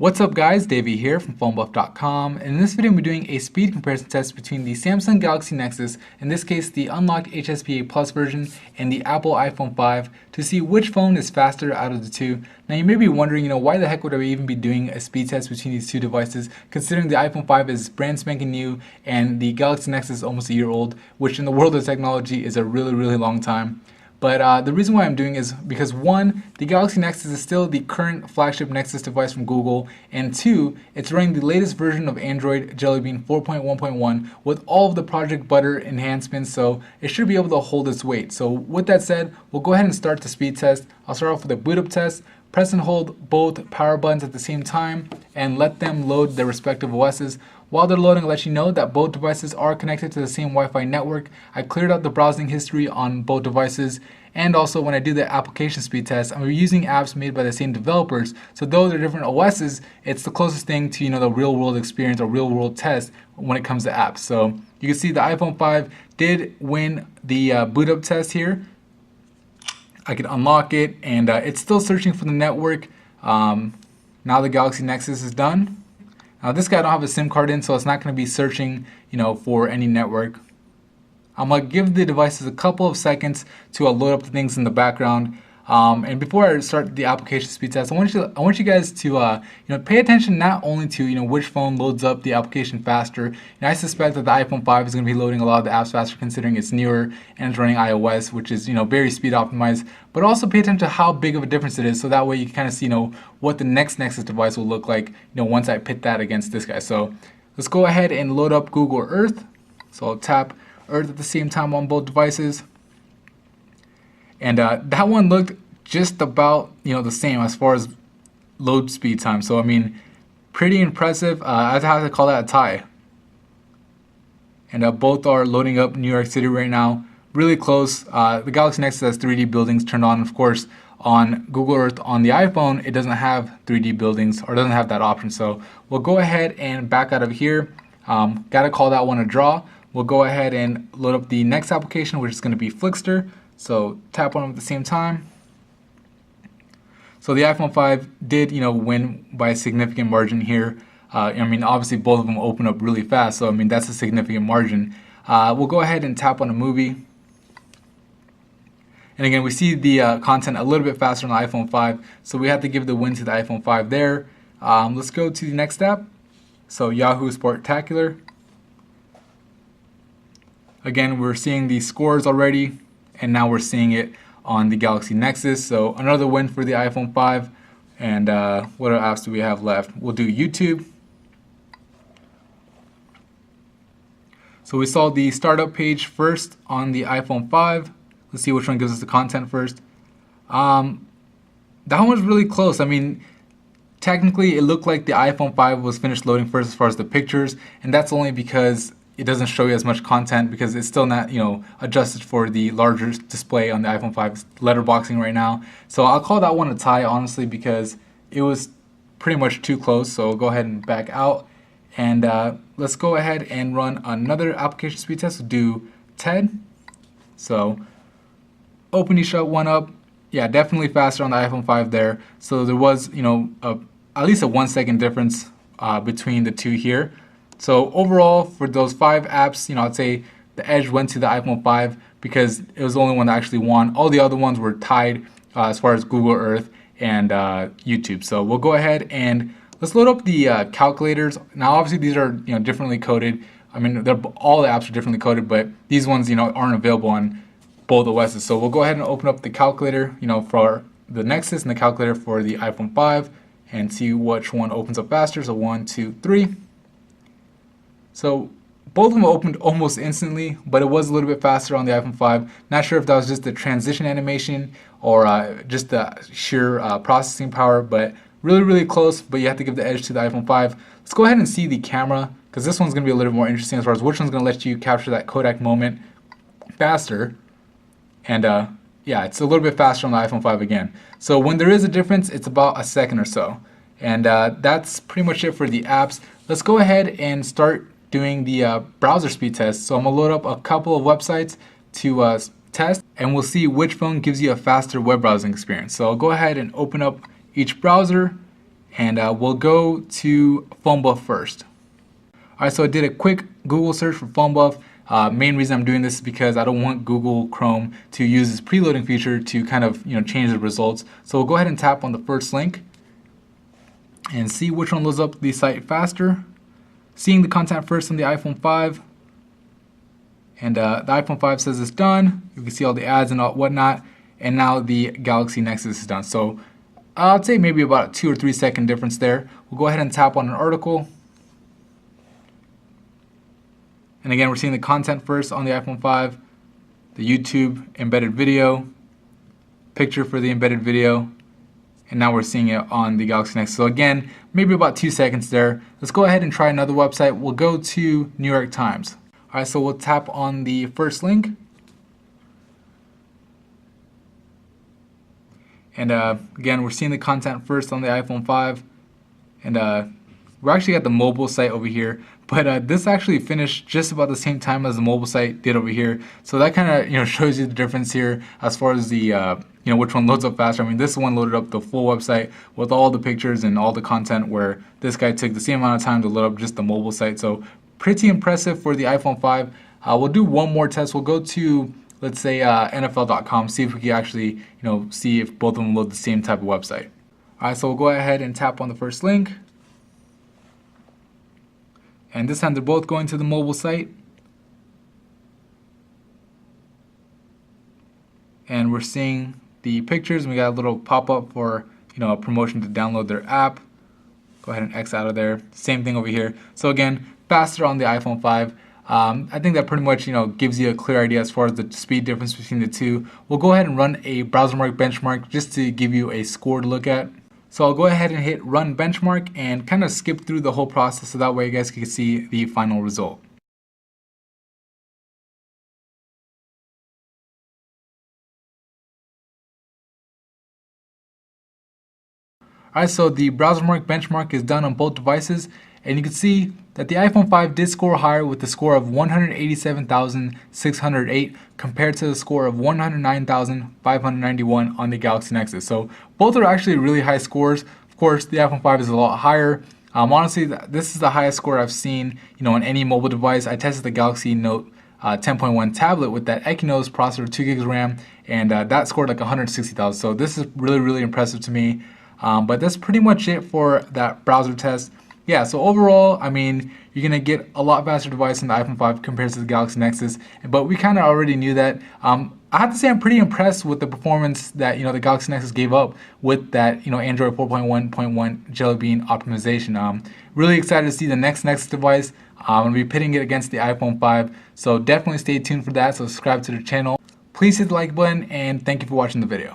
What's up guys, Davey here from PhoneBuff.com, and in this video we're doing a speed comparison test between the Samsung Galaxy Nexus, in this case the unlocked HSPA Plus version, and the Apple iPhone 5 to see which phone is faster out of the two. Now you may be wondering, why the heck would I even be doing a speed test between these two devices, considering the iPhone 5 is brand spanking new and the Galaxy Nexus is almost a year old, which in the world of technology is a really long time. But the reason why I'm doing is because one, the Galaxy Nexus is still the current flagship Nexus device from Google, and two, it's running the latest version of Android Jelly Bean 4.1.1 with all of the Project Butter enhancements, so it should be able to hold its weight. So with that said, we'll go ahead and start the speed test. I'll start off with a boot up test. Press and hold both power buttons at the same time and let them load their respective OSs. While they're loading, I'll let you know that both devices are connected to the same Wi-Fi network. I cleared out the browsing history on both devices, and also when I do the application speed test, I'm using apps made by the same developers. So though they're different OSs, it's the closest thing to the real world experience or real world test when it comes to apps. So you can see the iPhone 5 did win the boot up test here. I can unlock it, and it's still searching for the network. Now the Galaxy Nexus is done. Now this guy I don't have a SIM card in, so it's not going to be searching, for any network. I'm going to give the devices a couple of seconds to load up the things in the background. And before I start the application speed test, I want you guys to pay attention not only to which phone loads up the application faster. I suspect that the iPhone 5 is going to be loading a lot of the apps faster, considering it's newer and it's running iOS, which is very speed optimized. But also pay attention to how big of a difference it is, so that way you can kind of see what the next Nexus device will look like once I pit that against this guy. So let's go ahead and load up Google Earth. So I'll tap Earth at the same time on both devices. And that one looked just about the same as far as load speed time. So I mean, pretty impressive. I'd have to call that a tie. And both are loading up New York City right now. Really close. The Galaxy Nexus has 3D buildings turned on. Of course, on Google Earth on the iPhone, it doesn't have 3D buildings, or doesn't have that option. So we'll go ahead and back out of here. Gotta call that one a draw. We'll go ahead and load up the next application, which is going to be Flickster. So tap on them at the same time. So the iPhone 5 did, win by a significant margin here. I mean, obviously both of them open up really fast, so I mean that's a significant margin. We'll go ahead and tap on a movie. And again, we see the content a little bit faster on the iPhone 5, so we have to give the win to the iPhone 5 there. Let's go to the next app. So Yahoo Sportacular. Again, we're seeing the scores already, and now we're seeing it on the Galaxy Nexus. So another win for the iPhone 5. And what other apps do we have left? We'll do YouTube. So we saw the startup page first on the iPhone 5. Let's see which one gives us the content first. That one was really close. I mean, technically it looked like the iPhone 5 was finished loading first as far as the pictures, and that's only because it doesn't show you as much content because it's still not, adjusted for the larger display on the iPhone 5's letterboxing right now. So I'll call that one a tie, honestly, because it was pretty much too close. So we'll go ahead and back out, and let's go ahead and run another application speed test. We'll do TED. So open each one up. Yeah, definitely faster on the iPhone 5 there. So there was, at least a 1 second difference between the two here. So overall, for those 5 apps, I'd say the edge went to the iPhone 5 because it was the only one that actually won. All the other ones were tied as far as Google Earth and YouTube. So we'll go ahead and let's load up the calculators. Now, obviously, these are differently coded. I mean, all the apps are differently coded, but these ones aren't available on both OSs. So we'll go ahead and open up the calculator, for the Nexus and the calculator for the iPhone 5, and see which one opens up faster. So 1, 2, 3. So both of them opened almost instantly, but it was a little bit faster on the iPhone 5. Not sure if that was just the transition animation or just the sheer processing power, but really close. But you have to give the edge to the iPhone 5. Let's go ahead and see the camera, because this one's going to be a little more interesting as far as which one's going to let you capture that Kodak moment faster. And yeah, it's a little bit faster on the iPhone 5 again. So when there is a difference, it's about a second or so. And that's pretty much it for the apps. Let's go ahead and start doing the browser speed test. So I'm gonna load up a couple of websites to test, and we'll see which phone gives you a faster web browsing experience. So I'll go ahead and open up each browser, and we'll go to phone buff first. Alright, so I did a quick Google search for phone buff. Main reason I'm doing this is because I don't want Google Chrome to use this preloading feature to kind of change the results. So we'll go ahead and tap on the first link and see which one loads up the site faster. Seeing the content first on the iPhone 5, and the iPhone 5 says it's done. You can see all the ads and whatnot, and now the Galaxy Nexus is done. So I'd say maybe about a 2 or 3 second difference there. We'll go ahead and tap on an article. And again, we're seeing the content first on the iPhone 5, the YouTube embedded video, picture for the embedded video, and now we're seeing it on the Galaxy Nexus. So again, maybe about 2 seconds there. Let's go ahead and try another website. We'll go to New York Times. All right, so we'll tap on the first link. And again, we're seeing the content first on the iPhone 5. And we're actually at the mobile site over here. But this actually finished just about the same time as the mobile site did over here. So that kind of shows you the difference here as far as the which one loads up faster. I mean, this one loaded up the full website with all the pictures and all the content, where this guy took the same amount of time to load up just the mobile site. So pretty impressive for the iPhone 5. We'll do one more test. We'll go to, let's say, NFL.com, see if we can actually see if both of them load the same type of website. All right, so we'll go ahead and tap on the first link. And this time they're both going to the mobile site. And we're seeing the pictures, and we got a little pop-up for a promotion to download their app. Go ahead and X out of there. Same thing over here. So again, faster on the iPhone 5. I think that pretty much gives you a clear idea as far as the speed difference between the two. We'll go ahead and run a BrowserMark benchmark just to give you a score to look at. So I'll go ahead and hit run benchmark and kind of skip through the whole process so that way you guys can see the final result. Alright, so the BrowserMark benchmark is done on both devices, and you can see that the iPhone 5 did score higher with the score of 187,608 compared to the score of 109,591 on the Galaxy Nexus. So both are actually really high scores. Of course, the iPhone 5 is a lot higher. Honestly, this is the highest score I've seen on any mobile device. I tested the Galaxy Note 10.1 tablet with that Exynos processor, 2 gigs RAM, and that scored like 160,000. So this is really impressive to me. But that's pretty much it for that browser test. Yeah, so overall, I mean, you're going to get a lot faster device in the iPhone 5 compared to the Galaxy Nexus, but we kind of already knew that. I have to say I'm pretty impressed with the performance that the Galaxy Nexus gave up with that Android 4.1.1 Jelly Bean optimization. Really excited to see the next Nexus device. I'm going to be pitting it against the iPhone 5, so definitely stay tuned for that. So subscribe to the channel. Please hit the like button, and thank you for watching the video.